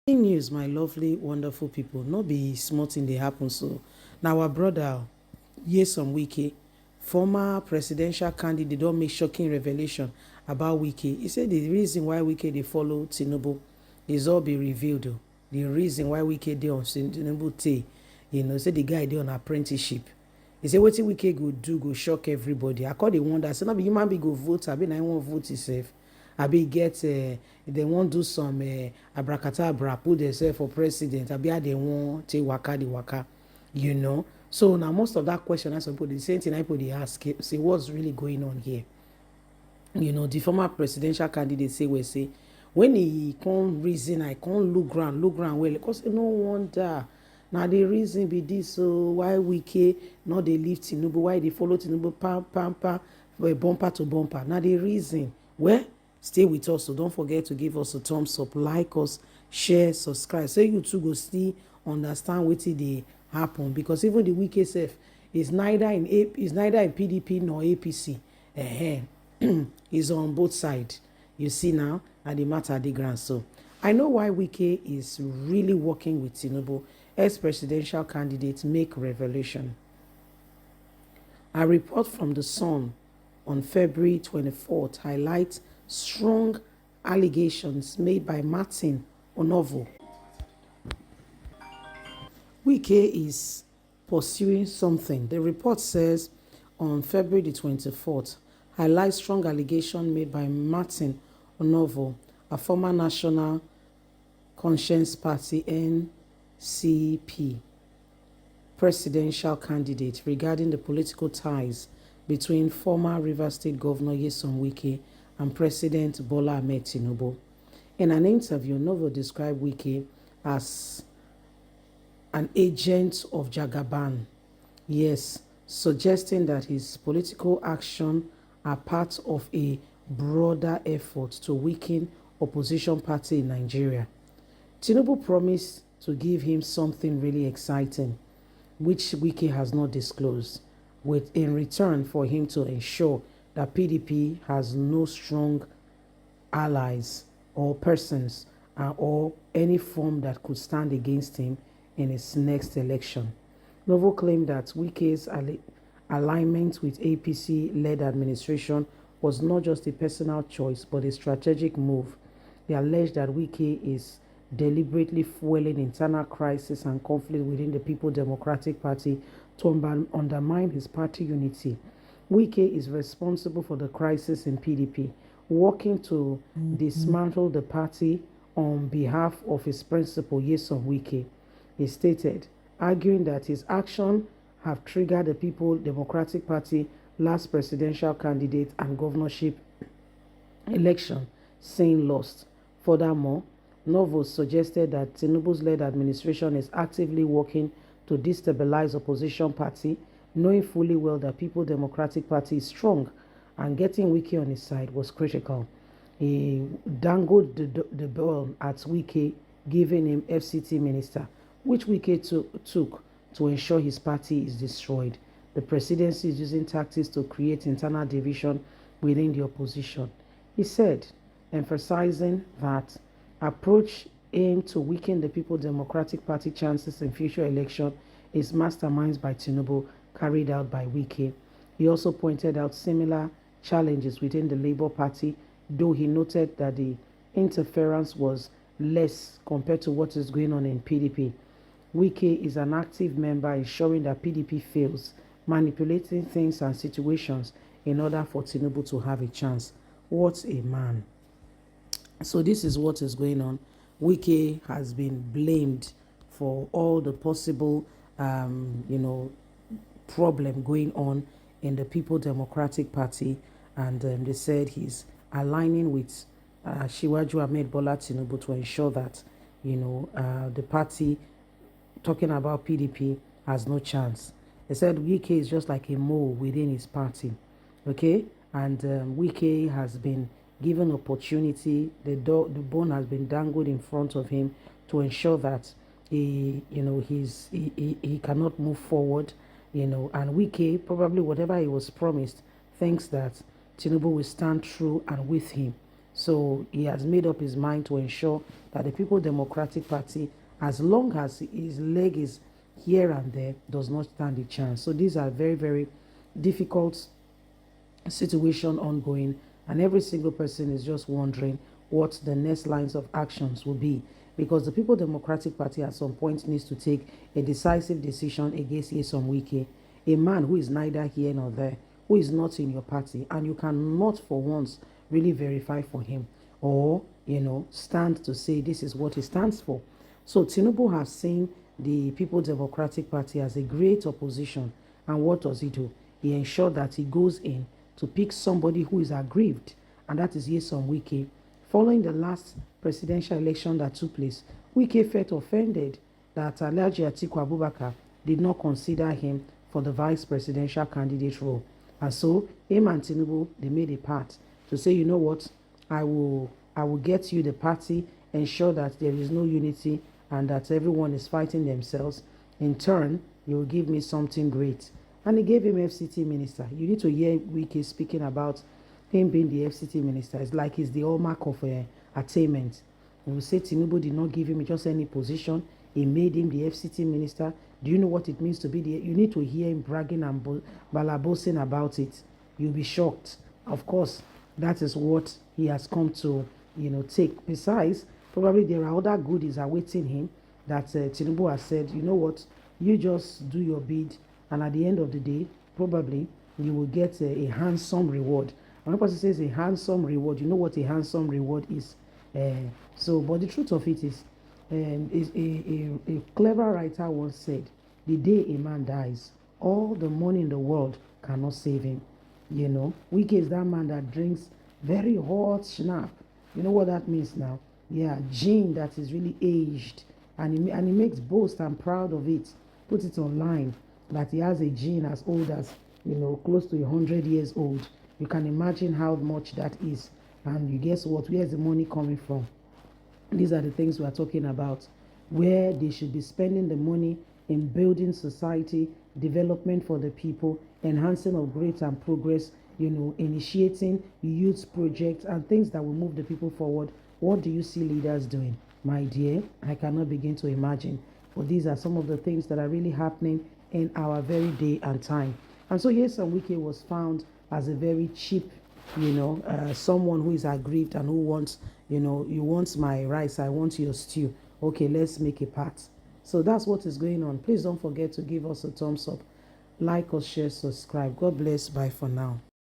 News, my lovely, wonderful people. No be small thing dey happen so. Now our brother Nyesom Wike, former presidential candidate, don make shocking revelation about Wike. He said the reason why Wike dey follow Tinubu is all be revealed. The reason why Wike dey on Tinubu tay, say the guy dey on apprenticeship. He say wetin Wike go do go shock everybody. I call the wonder say no be human being go vote, abi na him wan vote himself. Abi get they wan do some abracadabra put themselves for president, abi how they wan take waka the waka, so now most of that question, as some people the same thing people dey ask, say what's really going on here. The former presidential candidate say when he come reason, I come look ground well, because no wonder. Now the reason be this, so why Wike no dey leave Tinubu, why they follow Tinubu pam bumper to bumper. Now the reason, well, stay with us, so don't forget to give us a thumbs up, like us, share, subscribe, so you too go still understand wetin dey happen, because even the Wike sef is neither in PDP nor APC. Is on both sides. You see now, and the matter dey ground. So I know why Wike is really working with Tinubu. Ex-presidential candidate make revelation. A report from The Sun on February 24th highlights strong allegations made by Martin Onovo. Wike is pursuing something. The report says on February the 24th, highlights strong allegation made by Martin Onovo, a former National Conscience Party NCP presidential candidate, regarding the political ties between former Rivers State Governor Nyesom Wike and President Bola Ahmed Tinubu. In an interview, Onovo described Wike as an agent of Jagaban, yes, suggesting that his political action are part of a broader effort to weaken opposition party in Nigeria. Tinubu promised to give him something really exciting, which Wike has not disclosed, in return for him to ensure that PDP has no strong allies or persons or any form that could stand against him in his next election. Novo claimed that Wike's alignment with APC-led administration was not just a personal choice but a strategic move. He alleged that Wike is deliberately fueling internal crisis and conflict within the People's Democratic Party to undermine his party unity. Wike is responsible for the crisis in PDP, working to dismantle the party on behalf of his principal, Nyesom Wike. He stated, arguing that his action have triggered the People's Democratic Party last presidential candidate and governorship election, saying lost. Furthermore, Novos suggested that Tinubu's led administration is actively working to destabilize opposition party, knowing fully well that People's Democratic Party is strong, and getting Wike on his side was critical. He dangled the ball at Wike, giving him FCT minister, which Wike took to ensure his party is destroyed. The presidency is using tactics to create internal division within the opposition. He said, emphasizing that approach aimed to weaken the People's Democratic Party chances in future election is masterminds by Tinubu, carried out by Wike. He also pointed out similar challenges within the Labour Party, though he noted that the interference was less compared to what is going on in PDP. Wike is an active member ensuring that PDP fails, manipulating things and situations in order for Tinubu to have a chance. What a man. So this is what is going on. Wike has been blamed for all the possible, problem going on in the People's Democratic Party, and they said he's aligning with Shiwaju Ahmed Bola Tinubu to ensure that, the party, talking about PDP, has no chance. They said Wike is just like a mole within his party, okay? And Wike has been given opportunity. The bone has been dangled in front of him to ensure that he cannot move forward, and Wike, probably whatever he was promised, thinks that Tinubu will stand true and with him. So he has made up his mind to ensure that the People Democratic Party, as long as his leg is here and there, does not stand a chance. So these are very, very difficult situation ongoing, and every single person is just wondering what the next lines of actions will be, because the People Democratic Party at some point needs to take a decisive decision against Nyesom Wike, a man who is neither here nor there, who is not in your party, and you cannot for once really verify for him, or stand to say this is what he stands for. So Tinubu has seen the People Democratic Party as a great opposition, and what does he do? He ensured that he goes in to pick somebody who is aggrieved, and that is Nyesom Wike. Following the last presidential election that took place, Wike felt offended that Alhaji Atiku Abubakar did not consider him for the vice presidential candidate role. And so him and Tinubu, they made a pact to say, you know what, I will get you the party, ensure that there is no unity and that everyone is fighting themselves. In turn, you will give me something great. And he gave him FCT minister. You need to hear Wike speaking about him being the FCT minister. It's like he's the hallmark of attainment. We will say Tinubu did not give him just any position. He made him the FCT minister. Do you know what it means to be the? You need to hear him bragging and balabosing about it. You'll be shocked. Of course, that is what he has come to, take. Besides, probably there are other goodies awaiting him that Tinubu has said, you know what, you just do your bid, and at the end of the day, probably you will get a handsome reward. When a person says a handsome reward, you know what a handsome reward is. But the truth of it is a clever writer once said, the day a man dies, all the money in the world cannot save him. Wike is that man that drinks very hot schnapp. You know what that means now? Yeah, gin that is really aged, and he makes boast and proud of it. Put it online that he has a gin as old as close to 100 years old. You can imagine how much that is. And you guess what? Where's the money coming from? These are the things we are talking about, where they should be spending the money in building society, development for the people, enhancing of growth and progress, initiating youth projects and things that will move the people forward. What do you see leaders doing? My dear, I cannot begin to imagine. But these are some of the things that are really happening in our very day and time. And so Nyesom Wike was found as a very cheap, someone who is aggrieved and who wants, you want my rice, I want your stew. Okay, let's make a pact. So that's what is going on. Please don't forget to give us a thumbs up, like us, share, subscribe. God bless. Bye for now.